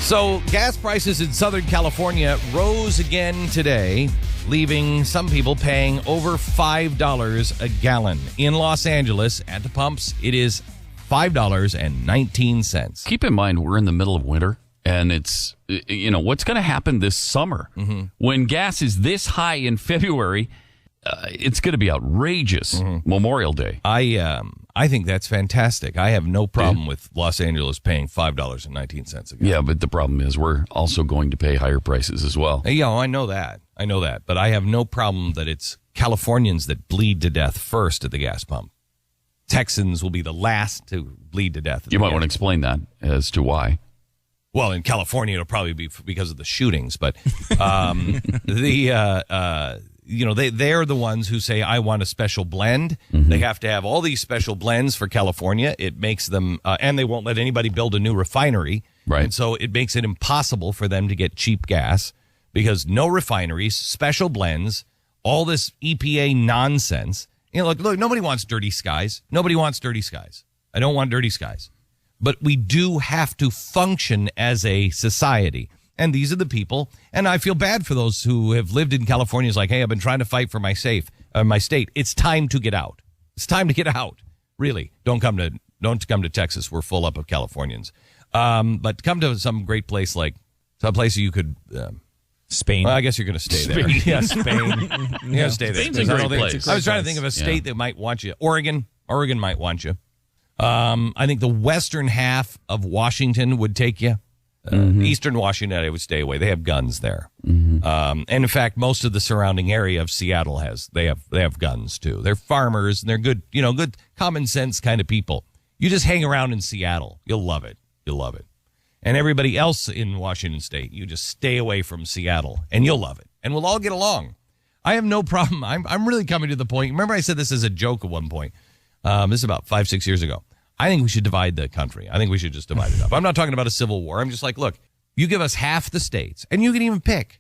So gas prices in Southern California rose again today, leaving some people paying over $5 a gallon. In Los Angeles, at the pumps, it is $5.19. Keep in mind, we're in the middle of winter, and it's, what's going to happen this summer? Mm-hmm. When gas is this high in February, it's going to be outrageous. Mm-hmm. Memorial Day. I think that's fantastic. I have no problem with Los Angeles paying $5.19 a gallon. Yeah, but the problem is we're also going to pay higher prices as well. Yeah, I know that. But I have no problem that it's Californians that bleed to death first at the gas pump. Texans will be the last to bleed to death. You might want to explain that as to why. Well, in California, it'll probably be because of the shootings, but they're the ones who say, I want a special blend. Mm-hmm. They have to have all these special blends for California. It makes them, and they won't let anybody build a new refinery. Right. And so it makes it impossible for them to get cheap gas because no refineries, special blends, all this EPA nonsense. Look, nobody wants dirty skies. Nobody wants dirty skies. I don't want dirty skies. But we do have to function as a society. And these are the people, and I feel bad for those who have lived in California. It's like, hey, I've been trying to fight for my state. It's time to get out. It's time to get out. Really, don't come to Texas. We're full up of Californians. But come to some great place like some place you could. Spain. Well, I guess you're going to stay there. Yeah, Spain. Yeah, stay there. Spain's a great place. I was trying to think of a state that might want you. Oregon might want you. I think the western half of Washington would take you. Eastern Washington, I would stay away. They have guns there. Mm-hmm. And in fact, most of the surrounding area of Seattle they have guns too. They're farmers and they're good, good common sense kind of people. You just hang around in Seattle. You'll love it. And everybody else in Washington State, you just stay away from Seattle and you'll love it. And we'll all get along. I have no problem. I'm really coming to the point. Remember I said this as a joke at one point. This is about 5-6 years ago. I think we should divide the country. I think we should just divide it up. I'm not talking about a civil war. I'm just like, look, you give us half the states, and you can even pick,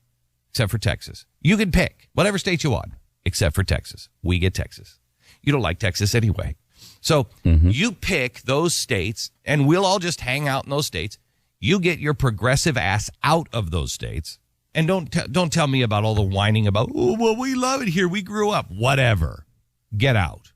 except for Texas. You can pick whatever state you want, except for Texas. We get Texas. You don't like Texas anyway. So you pick those states, and we'll all just hang out in those states. You get your progressive ass out of those states, and don't tell me about all the whining about, oh, well, we love it here. We grew up. Whatever. Get out.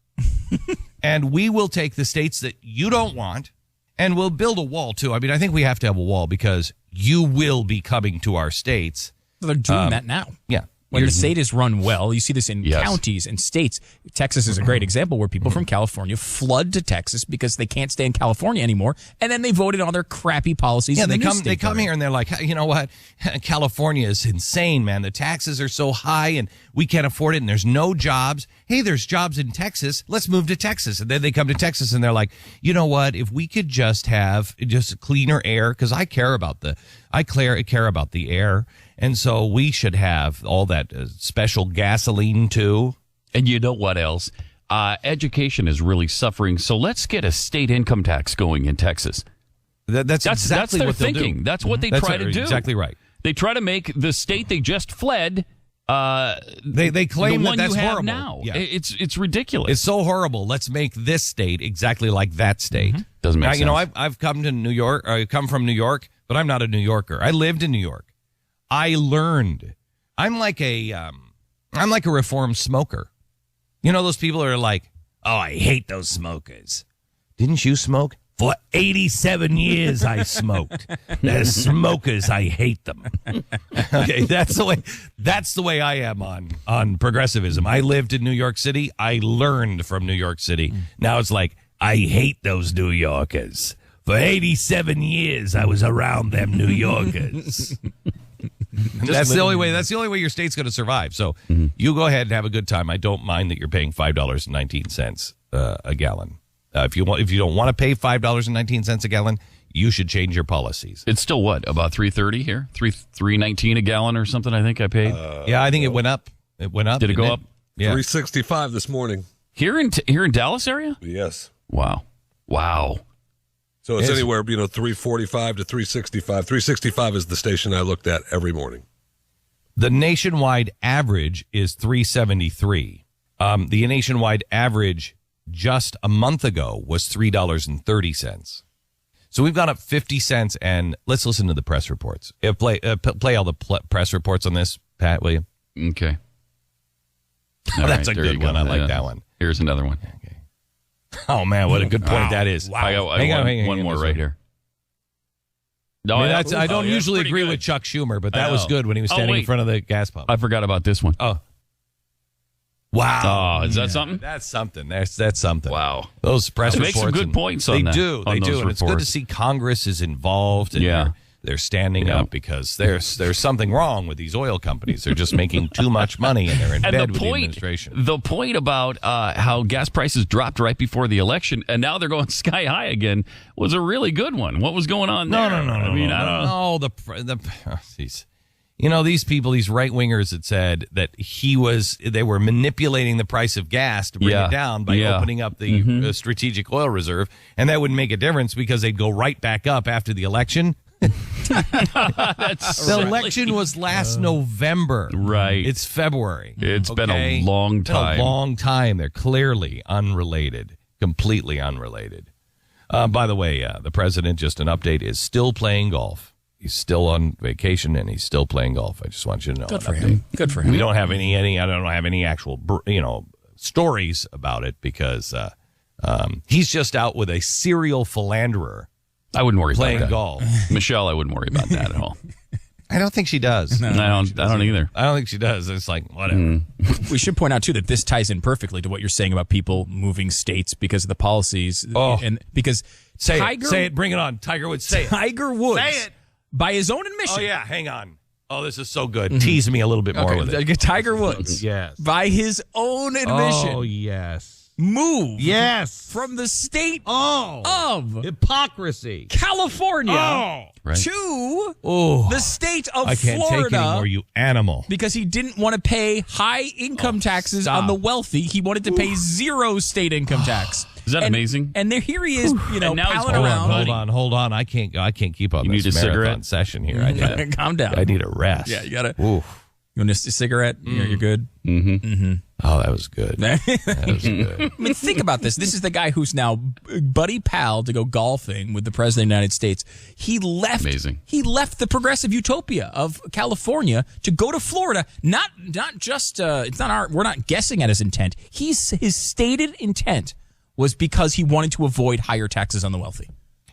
And we will take the states that you don't want, and we'll build a wall, too. I mean, I think we have to have a wall because you will be coming to our states. They're doing that now. Yeah. When the state is run well, you see this in counties and states. Texas is a great example where people from California flood to Texas because they can't stay in California anymore, and then they voted on their crappy policies. Yeah, they come here and they're like, you know what? California is insane, man. The taxes are so high and we can't afford it, and there's no jobs. Hey, there's jobs in Texas. Let's move to Texas. And then they come to Texas and they're like, you know what? If we could just have just cleaner air, because I care about the air. And so we should have all that special gasoline, too. And you know what else? Education is really suffering. So let's get a state income tax going in Texas. That's exactly their what they'll thinking. do. That's what they try to do. Exactly right. They try to make the state they just fled they claim the one that's you have horrible. Now. Yeah. It's ridiculous. It's so horrible. Let's make this state exactly like that state. Mm-hmm. Doesn't make sense. You know, I've come to New York. I come from New York, but I'm not a New Yorker. I lived in New York. I learned. I'm like a reformed smoker. You know those people that are like, oh, I hate those smokers. Didn't you smoke? For 87 years I smoked. The smokers, I hate them. Okay, that's the way I am on progressivism. I lived in New York City. I learned from New York City. Now it's like, I hate those New Yorkers. For 87 years I was around them New Yorkers. That's the only way your state's going to survive. So you go ahead and have a good time. I don't mind that you're paying $5.19 a gallon. If you don't want to pay $5.19 a gallon, you should change your policies. It's still what, about $3.30 here? $3.19 a gallon or something? I think I paid. Yeah, I think it went up. It went up. Did it go up? Yeah, $3.65 this morning. Here in Dallas area? Yes. Wow. So it's anywhere, $3.45 to $3.65. $3.65 is the station I looked at every morning. The nationwide average is $3.73. The nationwide average just a month ago was $3.30. So we've gone up 50 cents, and let's listen to the press reports. Play all the press reports on this, Pat, will you? Okay. That's a good one. I like that one. Here's another one. Okay. Oh, man, what a good point that is. Wow. I got one more right here. No, I don't usually agree with Chuck Schumer, but that was good when he was standing in front of the gas pump. I forgot about this one. Oh. Wow. Oh, is that something? That's something. That's something. Wow. Those press reports. They make some good points on that. They do. And it's good to see Congress is involved and they're standing up because there's something wrong with these oil companies. They're just making too much money and they're in bed with the administration. The point about how gas prices dropped right before the election and now they're going sky high again was a really good one. What was going on there? No. I mean, I don't know. These people, these right wingers that said that they were manipulating the price of gas to bring it down by opening up the strategic oil reserve, and that wouldn't make a difference because they'd go right back up after the election. The election was last November. Right. It's February. It's been a long time. It's a long time. They're clearly unrelated, completely unrelated. By the way, the president, just an update, is still playing golf. He's still on vacation and he's still playing golf. I just want you to know. Good for him. Good for him. We don't have any. I don't have any actual, stories about it because he's just out with a serial philanderer. I wouldn't worry playing about that. golf. Michelle, I wouldn't worry about that at all. I don't think she does. No, I don't either. I don't think she does. It's like whatever. We should point out too that this ties in perfectly to what you're saying about people moving states because of the policies. And because say it, bring it on, Tiger Woods. Say it. Tiger Woods. Say it. By his own admission. Oh, yeah. Hang on. Oh, this is so good. Tease me a little bit more with it. Tiger Woods. Yes. By his own admission. Oh, yes. Moved. Yes. From the state of hypocrisy, California, to the state of Florida. I can't take it anymore, you animal. Because he didn't want to pay high income taxes on the wealthy. He wanted to pay zero state income tax. Is that amazing? And there, here he is, palling around. Hold on. I can't keep up. You need a cigarette session here. Calm down. I need a rest. Yeah, you got to. You want a cigarette? You're good. Oh, that was good. That was good. I mean, think about this. This is the guy who's now buddy pal to go golfing with the president of the United States. He left. Amazing. He left the progressive utopia of California to go to Florida. Not just. It's not we're not guessing at his intent. His stated intent was because he wanted to avoid higher taxes on the wealthy.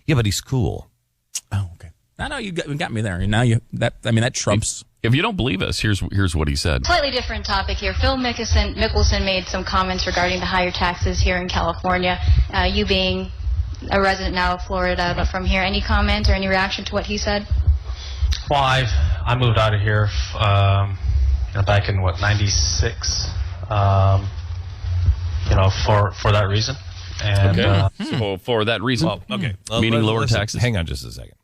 Yeah, but he's cool. Oh, okay. I know you got me there. Now that trumps. If you don't believe us, here's what he said. Slightly different topic here. Phil Mickelson made some comments regarding the higher taxes here in California. You being a resident now of Florida, but from here, any comment or any reaction to what he said? Well, I moved out of here back in '96. For that reason. And for that reason. Well, okay. Meaning lower taxes. Hang on just a second.